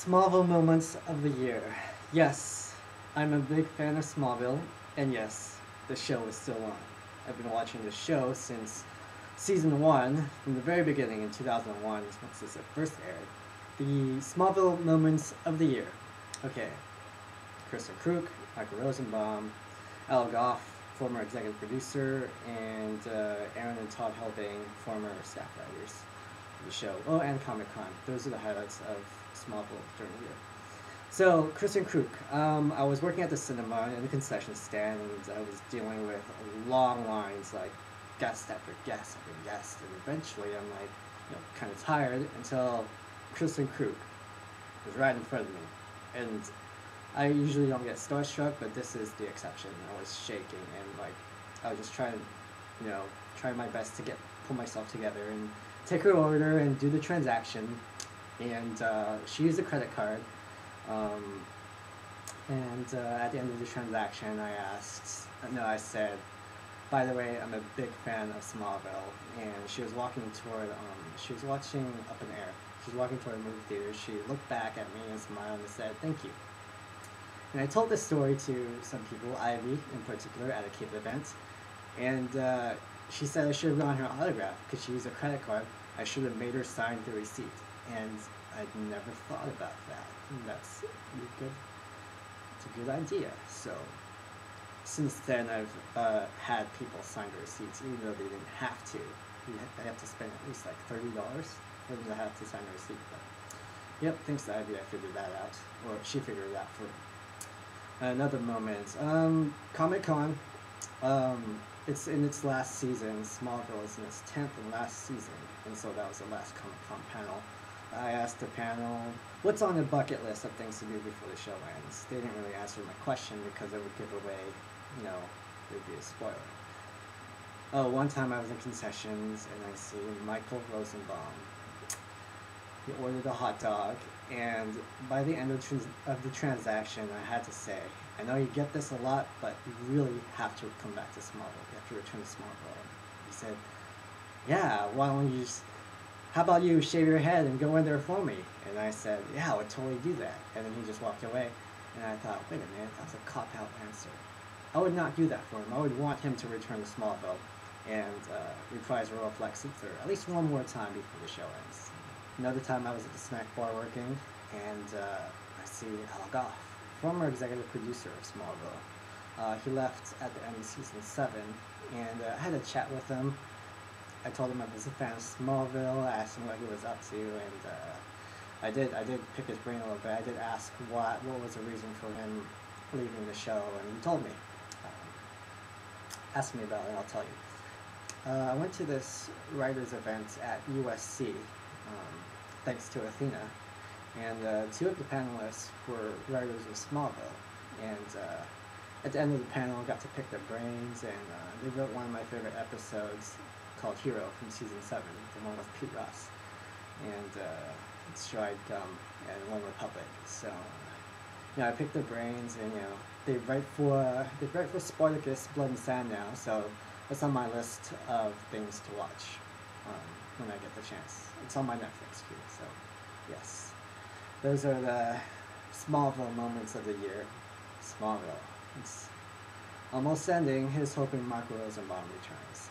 Smallville Moments of the Year. Yes, I'm a big fan of Smallville, and yes, the show is still on. I've been watching the show since season 1, from the very beginning in 2001, once this first aired. The Smallville Moments of the Year. Okay, Kristin Kreuk, Michael Rosenbaum, Gough, former executive producer, and Aaron and Todd Helbing, former staff writers of the show. Oh, and Comic Con. Those are the highlights of Smallville during the year. So, Kristin Kreuk. I was working at the cinema in the concession stand, and I was dealing with long lines, like guest after guest after guest, and eventually I'm like, kind of tired until Kristin Kreuk was right in front of me, and I usually don't get starstruck, but this is the exception. I was shaking, and I was just trying, trying my best to pull myself together and take her order and do the transaction. And she used a credit card. At the end of the transaction, I said, by the way, I'm a big fan of Smallville. And she was watching Up in Air. She was walking toward a movie theater. She looked back at me and smiled and said, thank you. And I told this story to some people, Ivy in particular, at a Cape event. And she said I should have gotten her autograph because she used a credit card. I should have made her sign the receipt. And I'd never thought about that. And it's a good idea. So since then, I've had people sign the receipts, even though they didn't have to. They have to spend at least like $30 for them to have to sign the receipt. But yep, thanks to Ivy, I figured that out, or she figured it out for me. Another moment, Comic Con. It's in its last season. Smallville is in its 10th and last season, and so that was the last Comic Con panel. I asked the panel, what's on the bucket list of things to do before the show ends? They didn't really answer my question because it would give away, it would be a spoiler. Oh, one time I was in concessions and I see Michael Rosenbaum. He ordered a hot dog, and by the end of the transaction, I had to say, I know you get this a lot, but you really have to come back to Smallville. You have to return to Smallville. He said, yeah, how about you shave your head and go in there for me? And I said, yeah, I would totally do that. And then he just walked away. And I thought, wait a minute, that was a cop-out answer. I would not do that for him. I would want him to return to Smallville and reprise Royal Flex Luther at least one more time before the show ends. Another time I was at the snack bar working, and I see Gough, former executive producer of Smallville. He left at the end of season 7, and I had a chat with him. I told him I was a fan of Smallville. I asked him what he was up to, and I did pick his brain a little bit. I did ask what was the reason for him leaving the show, and he told me. Ask me about it, and I'll tell you. I went to this writers event at USC, thanks to Athena, and 2 of the panelists were writers of Smallville, and at the end of the panel, I got to pick their brains, and they wrote one of my favorite episodes called Hero from season 7, the one with Pete Ross, and it's Stride Gum and One Republic. So, I picked their brains, and they write for Spartacus Blood and Sand now, so it's on my list of things to watch when I get the chance. It's on my Netflix queue, so yes. Those are the Smallville moments of the year. Smallville. It's almost ending. Here's hoping Mark Rosenbaum returns.